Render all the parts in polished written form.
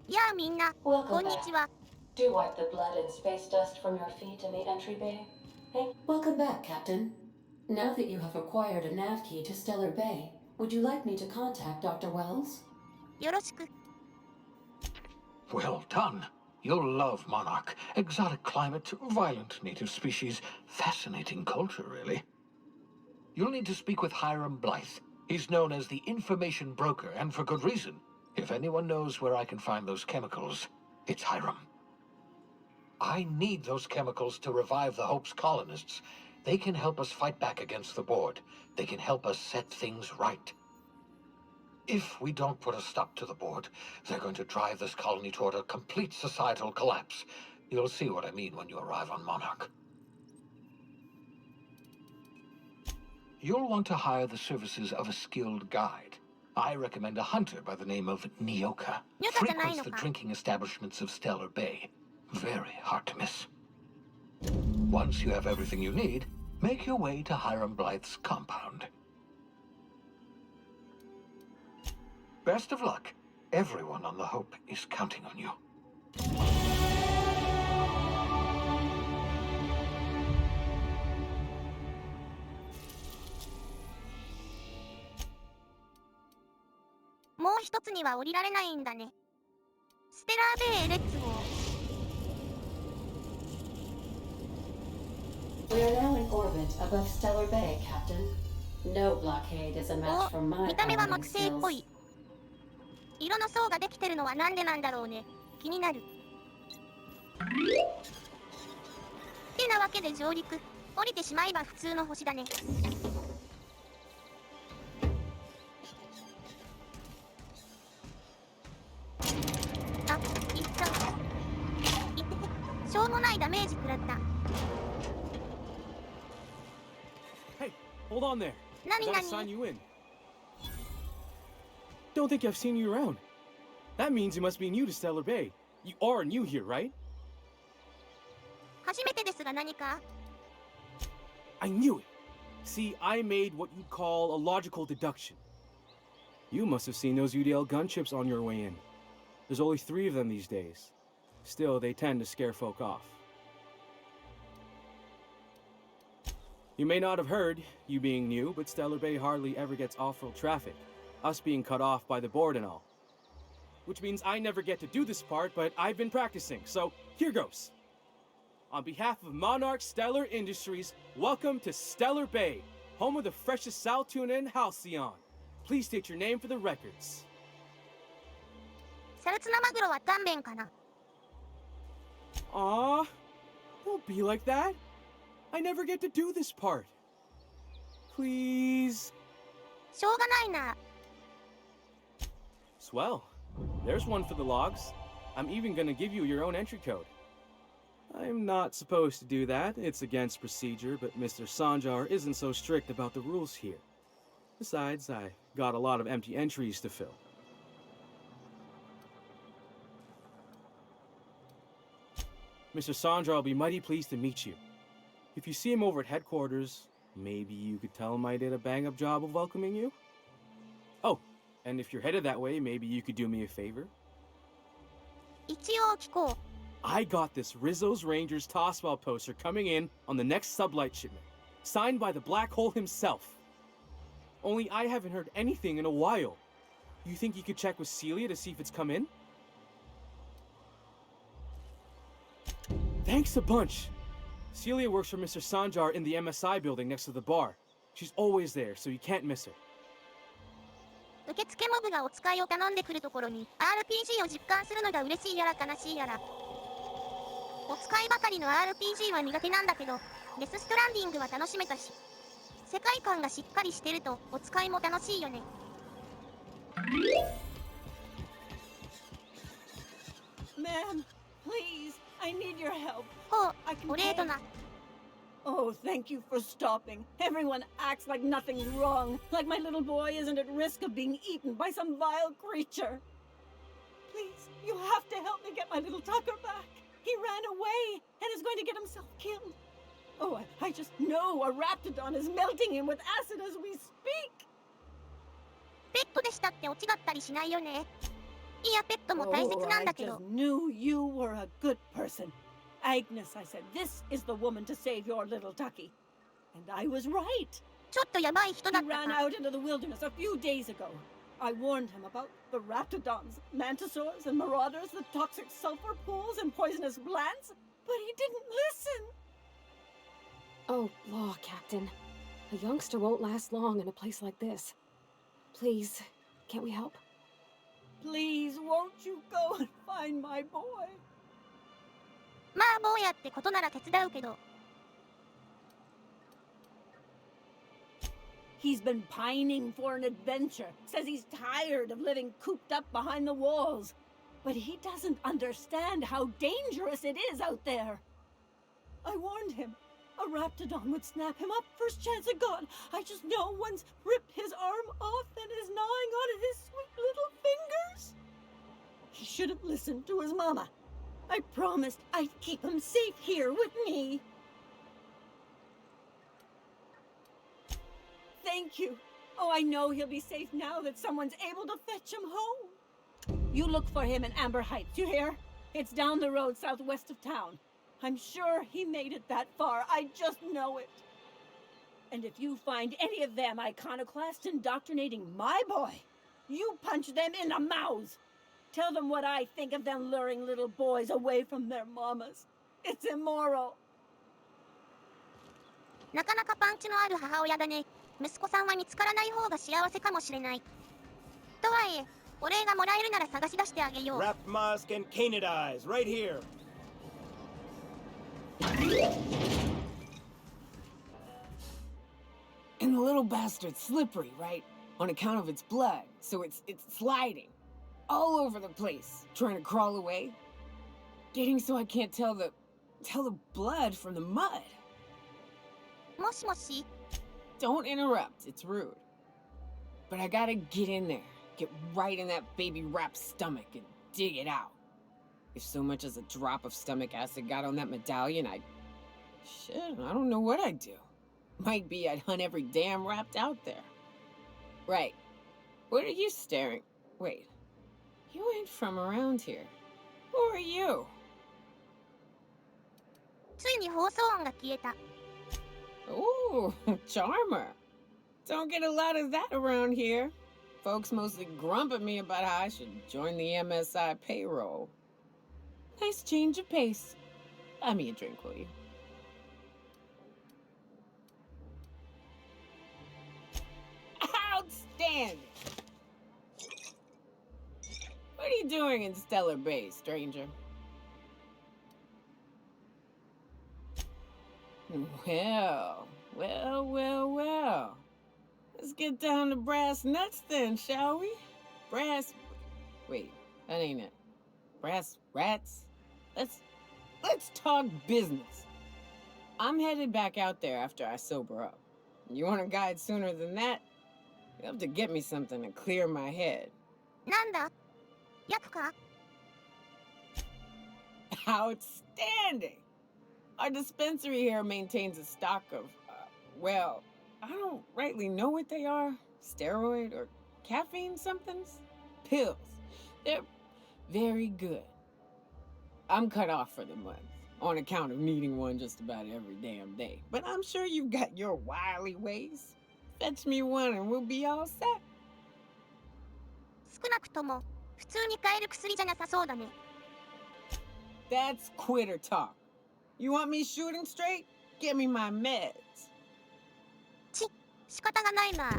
やあみんな、こんにちは。Do wipe the blood and space dust from your feet in the entry bay. Hey, Welcome back, Captain. Now that you have acquired a nav key to Stellar Bay, would you like me to contact Dr. Wells? よろしく。Well done. You'll love Monarch. Exotic climate, violent native species, fascinating culture, really. You'll need to speak with Hiram Blythe. He's known as the information broker, and for good reason. If anyone knows where I can find those chemicals, it's Hiram. I need those chemicals to revive the Hope's colonists. They can help us fight back against the board. They can help us set things right. If we don't put a stop to the board, they're going to drive this colony toward a complete societal collapse. You'll see what I mean when you arrive on Monarch. You'll want to hire the services of a skilled guide. I recommend a hunter by the name of Niyoka. Frequents the drinking establishments of Stellar Bay. Very hard to miss. Once you have everything you need, make your way to Hiram Blythe's compound. Best of luck. Everyone on the Hope is counting on you. もう一つには降りられないんだね。ステラーベイへレッツゴー。We are now in orbit above Stellar Bay, Captain. No blockade is a match for my 見た目は木 piloting 星っぽ skills. い。色の層ができてるのはなんでなんだろうね。気になる。てなわけで上陸。降りてしまえば普通の星だね。あ、いった。いってしょうもないダメージ食らった。Hey, hold on there. なに I な gotta sign に you in. Don't think I've seen you around. That means you must be new to Stellar Bay. You are new here, right? 初めてですが何か I knew it. See, I made what you'd call a logical deduction. You must have seen those UDL gunships on your way in. There's only 3 of them these days. Still, they tend to scare folk off. You may not have heard, you being new, but Stellar Bay hardly ever gets off-road traffic. Us being cut off by the board and all. Which means I never get to do this part, but I've been practicing, so here goes. On behalf of Monarch Stellar Industries, welcome to Stellar Bay, home of the freshest sal tuna and halcyon. Please state your name for the records. サルツナマグロは勘弁かな Aw, don't be like that. I never get to do this part. Please. しょうがないな。 Swell. There's one for the logs. I'm even gonna give you your own entry code. I'm not supposed to do that. It's against procedure, but Mr. Sanjar isn't so strict about the rules here. Besides, I got a lot of empty entries to fill. Mr. Sanjar will be mighty pleased to meet you. If you see him over at headquarters, maybe you could tell him I did a bang-up job of welcoming you? Oh, and if you're headed that way, maybe you could do me a favor? 一応聞こう。 I got this Rizzo's Rangers Tossball poster coming in on the next sublight shipment, signed by the Black Hole himself. Only I haven't heard anything in a while. You think you could check with Celia to see if it's come in? Thanks a bunch. Celia works for Mr. Sanjar in the MSI building next to the bar. She's always there, so you can't miss her. 受付モブがお使いを頼んでくるところに RPG を実感するのが嬉しいやら悲しいやら。お使いばかりの RPG は苦手なんだけど、デスストランディングは楽しめたし、世界観がしっかりしてるとお使いも楽しいよね。Ma'am, please, I need your help. ほ I う、 can お礼とな。 Oh, thank you for stopping. Everyone acts like nothing's wrong, like my little boy isn't at risk of being eaten by some vile creature. Please, you have to help me get my little Tucker back. He ran away and is going to get himself killed. Oh, I just know a raptidon is melting him with acid as we speak. ペットでしたってオチだったりしないよね。いや、ペットも大切なんだけ I ど just。knew you were a good person. Agnes, I said, this is the woman to save your little ducky. And I was right. ちょっとやばい人だ He った ran か。 out into the wilderness a few days ago. I warned him about the raptidons, mantisaurs, and marauders, the toxic sulfur pools, and poisonous plants, but he didn't listen. Oh, law, Captain. A youngster won't last long in a place like this. Please, can't we help? Please, won't you go and find my boy? まあ、坊やってことなら手伝うけど。 He's been pining for an adventure. Says he's tired of living cooped up behind the walls. But he doesn't understand how dangerous it is out there. I warned him. A raptidon would snap him up first chance it got. I just know one's ripped his arm off and is gnawing on his sweet little fingers. He should have listened to his mama. I promised I'd keep him safe here with me. Thank you. Oh, I know he'll be safe now that someone's able to fetch him home. You look for him in Amber Heights, you hear? It's down the road southwest of town. I'm sure he made it that far. I just know it. And if you find any of them iconoclasts indoctrinating my boy, you punch them in the mouths. Tell them what I think of them luring little boys away from their mamas. It's immoral. なかなかパンチのある母親だね。息子さんは見つからない方が幸せかもしれない。とはいえ、お礼がもらえるなら探し出してあげよう。 Wrapped musk and canid eyes, right here. And the little bastard's slippery, right? On account of its blood, so it's sliding. All over the place, trying to crawl away. Getting so I can't tell the blood from the mud. もしもし、 Don't interrupt, it's rude. But I gotta get in there, get right in that baby rap's stomach and dig it out. If so much as a drop of stomach acid got on that medallion, shit, I don't know what I'd do. Might be I'd hunt every damn rapt out there. Right. What are you staring? Wait. You ain't from around here. Who are you? ついに放送音が消えた。 Ooh, charmer. Don't get a lot of that around here. Folks mostly grump at me about how I should join the MSI payroll. Nice change of pace. Buy me a drink, will you? Outstanding! What are you doing in Stellar Bay, stranger? Well. Let's get down to brass nuts then, shall we? Wait, that ain't it. Brass rats? Let's talk business. I'm headed back out there after I sober up. You want a guide sooner than that? You'll have to get me something to clear my head. なんだ？薬か？ Outstanding! Our dispensary here maintains a stock of, well, I don't rightly know what they are. Steroid or caffeine somethings? Pills. They're very good. I'm cut off for the month, on account of needing one just about every damn day. But I'm sure you've got your wily ways. Fetch me one and we'll be all set. 少なくとも、普通に買える薬じゃなさそうだね。 That's quitter talk. You want me shooting straight? Give me my meds. 仕方がないな。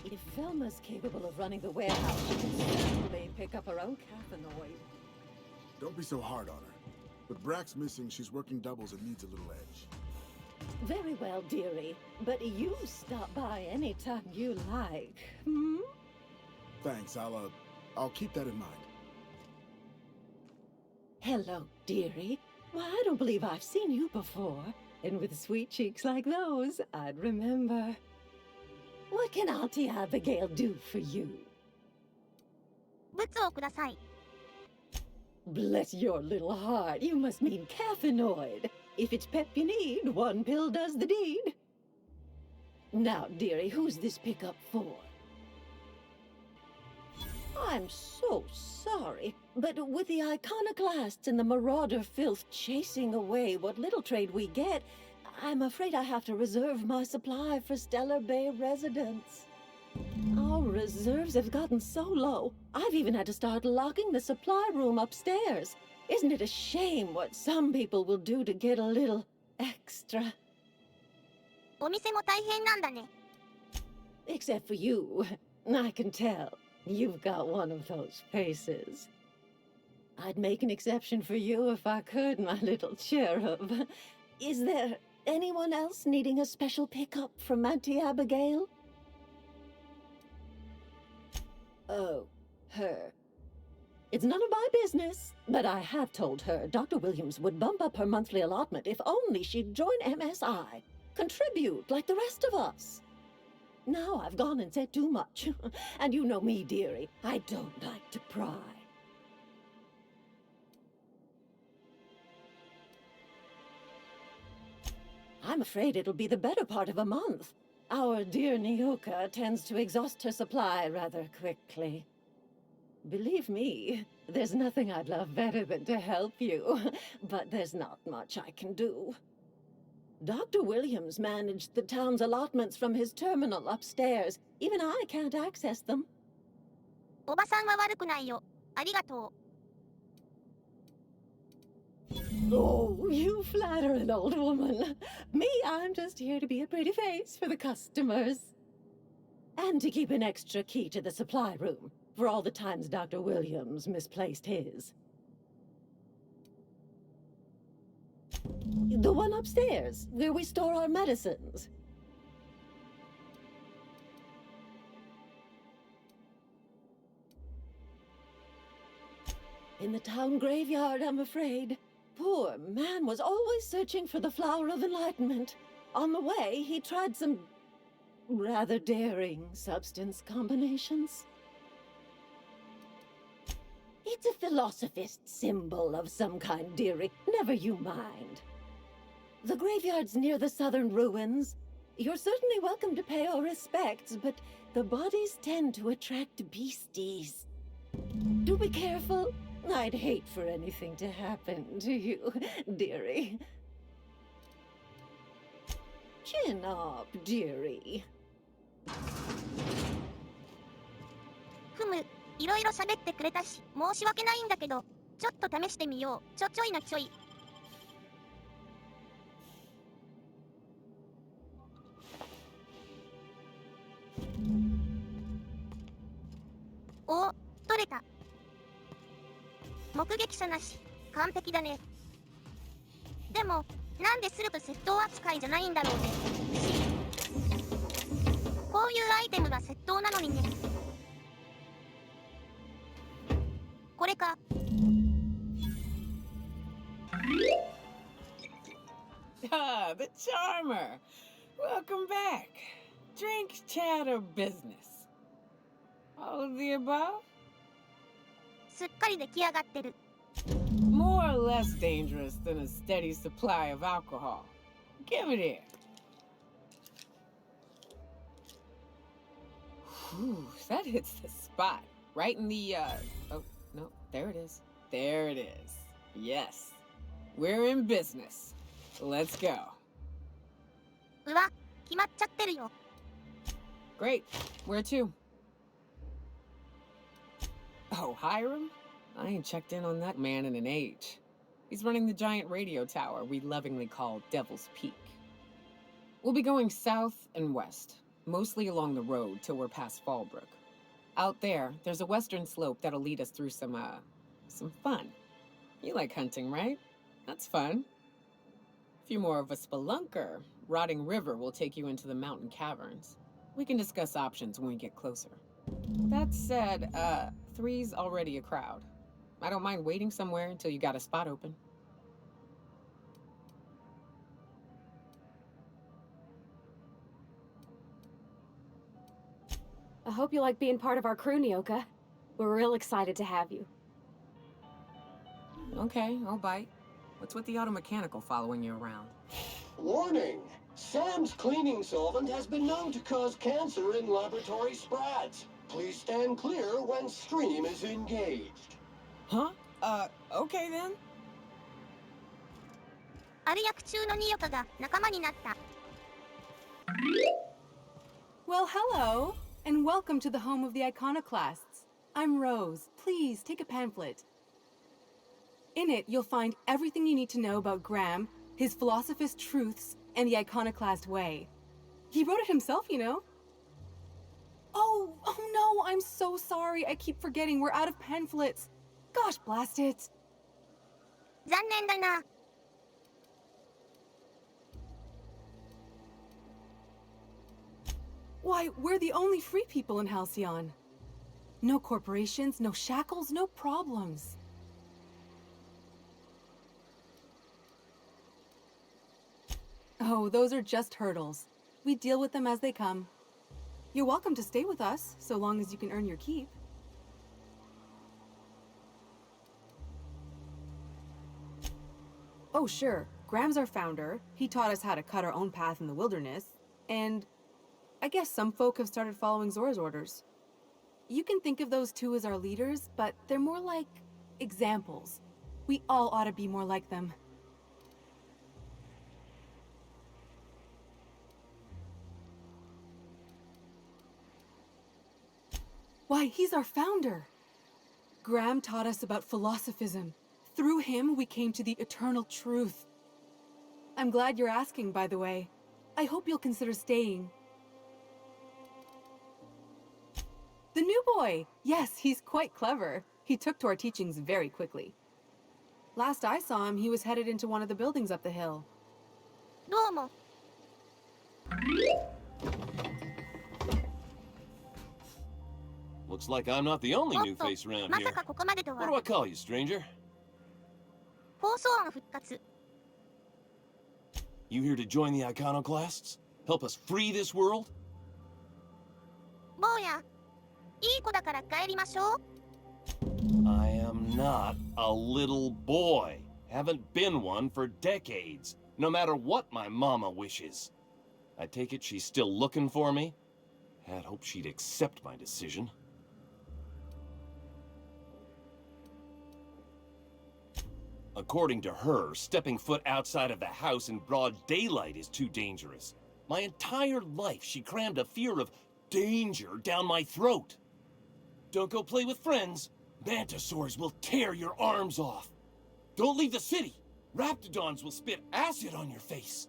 If Velma's capable of running the warehouse, she can certainly pick up her own caffeinoid. Don't be so hard on her. With Brax missing, she's working doubles and needs a little edge. Very well, dearie. But you stop by anytime you like. Hmm? Thanks, I'll keep that in mind. Hello, dearie. Why, I don't believe I've seen you before. And with sweet cheeks like those, I'd remember. What can Auntie Abigail do for you? ブツをください。 Bless your little heart. You must mean caffeinoid. If it's pep you need, one pill does the deed. Now, dearie, who's this pickup for? I'm so sorry, but with the iconoclasts and the marauder filth chasing away what little trade we get, I'm afraid I have to reserve my supply for Stellar Bay residents. Our reserves have gotten so low, I've even had to start locking the supply room upstairs. Isn't it a shame what some people will do to get a little extra? お店も大変なんだね。 Except for you. I can tell. You've got one of those faces. I'd make an exception for you if I could, my little cherub. Is there anyone else needing a special pickup from Auntie Abigail? Oh, her. It's none of my business, but I have told her Dr. Williams would bump up her monthly allotment if only she'd join MSI. Contribute like the rest of us. Now I've gone and said too much. And you know me, dearie. I don't like to pry. I'm afraid it'll be the better part of a month. Our dear Niyoka tends to exhaust her supply rather quickly. Believe me, there's nothing I'd love better than to help you, but there's not much I can do. Dr. Williams managed the town's allotments from his terminal upstairs. Even I can't access them. おばさんは悪くないよ。ありがとう。 Oh, you flatter an old woman. Me, I'm just here to be a pretty face for the customers. And to keep an extra key to the supply room, for all the times Dr. Williams misplaced his. The one upstairs, where we store our medicines. In the town graveyard, I'm afraid. Poor man was always searching for the flower of enlightenment. On the way, he tried some rather daring substance combinations. It's a philosophist symbol of some kind, dearie. Never you mind. The graveyard's near the southern ruins. You're certainly welcome to pay our respects, but the bodies tend to attract beasties. Do be careful. I'd hate for anything to happen to you, dearie. Chin up, dearie. ふむ、いろいろ喋ってくれたし、申し訳ないんだけど、ちょっと試してみよう。ちょいなちょい。お、取れた。目撃者なし、完璧だね。でも、なんでスルと窃盗扱いじゃないんだろうね。こういうアイテムが窃盗なのにね。これか。Ah, the charmer. Welcome back. Drink, chat, or business? All of the above? すっかり出来上がってる。 More or less dangerous than a steady supply of alcohol. Give it here. Whew, that hits the spot. Right in the, oh, no, there it is. There it is. Yes. We're in business. Let's go. うわ、決まっちゃってるよ。 Great. Where to? Oh, Hiram? I ain't checked in on that man in an age. He's running the giant radio tower we lovingly call Devil's Peak. We'll be going south and west, mostly along the road till we're past Fallbrook. Out there, there's a western slope that'll lead us through some fun. You like hunting, right? That's fun. If you're more of a spelunker, Rotting River will take you into the mountain caverns. We can discuss options when we get closer. That said, 3's already a crowd. I don't mind waiting somewhere until you got a spot open. I hope you like being part of our crew, Nyoka. We're real excited to have you. Okay, I'll bite. What's with the automechanical following you around? Warning! Sam's cleaning solvent has been known to cause cancer in laboratory sprats. Please stand clear when stream is engaged. Huh? Okay then. ある役中のニヨカが仲間になった。Well, hello, and welcome to the home of the iconoclasts. I'm Rose. Please take a pamphlet. In it, you'll find everything you need to know about Graham, his philosophist truths, and the iconoclast way. He wrote it himself, you know. Oh no, I'm so sorry. I keep forgetting we're out of pamphlets. Gosh, blast it. 残念だな。Why, we're the only free people in Halcyon. No corporations, no shackles, no problems. Oh, those are just hurdles. We deal with them as they come. You're welcome to stay with us, so long as you can earn your keep. Oh, sure. Graham's our founder. He taught us how to cut our own path in the wilderness. And I guess some folk have started following Zora's orders. You can think of those two as our leaders, but they're more like examples. We all ought to be more like them. Why, he's our founder. Graham taught us about philosophism. Through him, we came to the eternal truth. I'm glad you're asking, by the way. I hope you'll consider staying. The new boy! Yes, he's quite clever. He took to our teachings very quickly. Last I saw him, he was headed into one of the buildings up the hill. どうも。Looks like I'm not the only おっ new と、 face around ま here. さかここまでと What は。 do I call you, stranger? 放送音復活。 You here to join the iconoclasts? Help us free this world? 坊や、いい子だから帰りましょう。I am not a little boy. Haven't been one for decades, no matter what my mama wishes. I take it she's still looking for me? Had hoped she'd accept my decision. According to her, stepping foot outside of the house in broad daylight is too dangerous. My entire life, she crammed a fear of danger down my throat. Don't go play with friends. Mantisaurs will tear your arms off. Don't leave the city. Raptidons will spit acid on your face.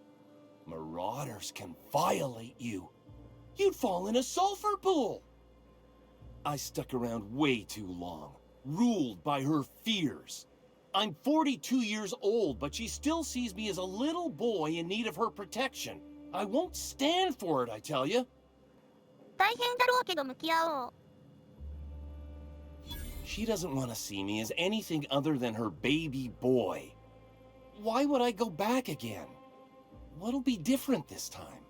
Marauders can violate you. You'd fall in a sulfur pool. I stuck around way too long, ruled by her fears. I'm 42 years old, but she still sees me as a little boy in need of her protection. I won't stand for it, I tell you. 大変だろうけど向き合おう。She doesn't want to see me as anything other than her baby boy. Why would I go back again? What'll be different this time?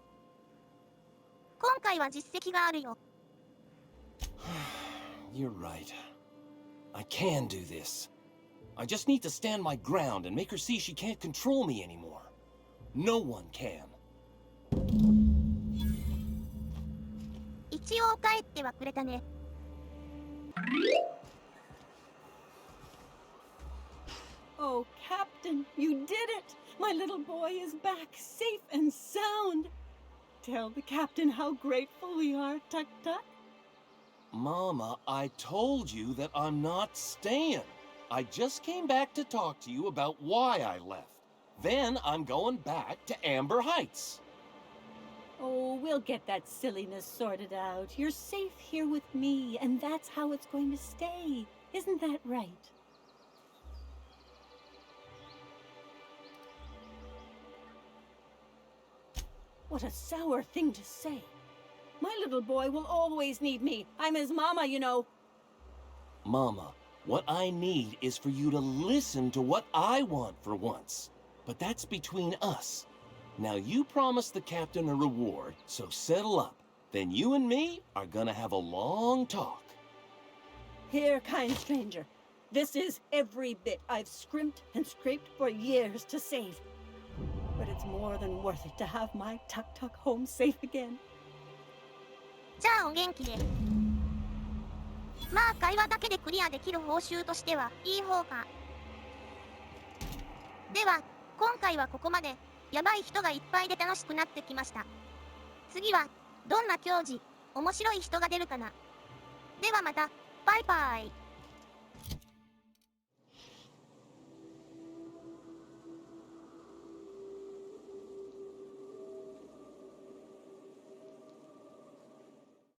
今回は実績があるよ。You're right. I can do this. I just need to stand my ground and make her see she can't control me anymore. No one can. 一応帰ってはくれたね。Oh, Captain, you did it! My little boy is back, safe and sound. Tell the captain how grateful we are, Tuk Tuk. Mama, I told you that I'm not staying. I just came back to talk to you about why I left. Then I'm going back to Amber Heights. Oh, we'll get that silliness sorted out. You're safe here with me, and that's how it's going to stay. Isn't that right? What a sour thing to say. My little boy will always need me. I'm his mama, you know. Mama, what I need is for you to listen to what I want for once. But that's between us. Now you promised the captain a reward, so settle up. Then you and me are gonna have a long talk. Here, kind stranger. This is every bit I've scrimped and scraped for years to save. But it's more than worth it to have my Tuk Tuk home safe again. じゃあお元気で。まあ会話だけでクリアできる報酬としてはいい方か。では、今回はここまで。やばい人がいっぱいで楽しくなってきました。次は、どんな教授、面白い人が出るかな。ではまた、バイバイ。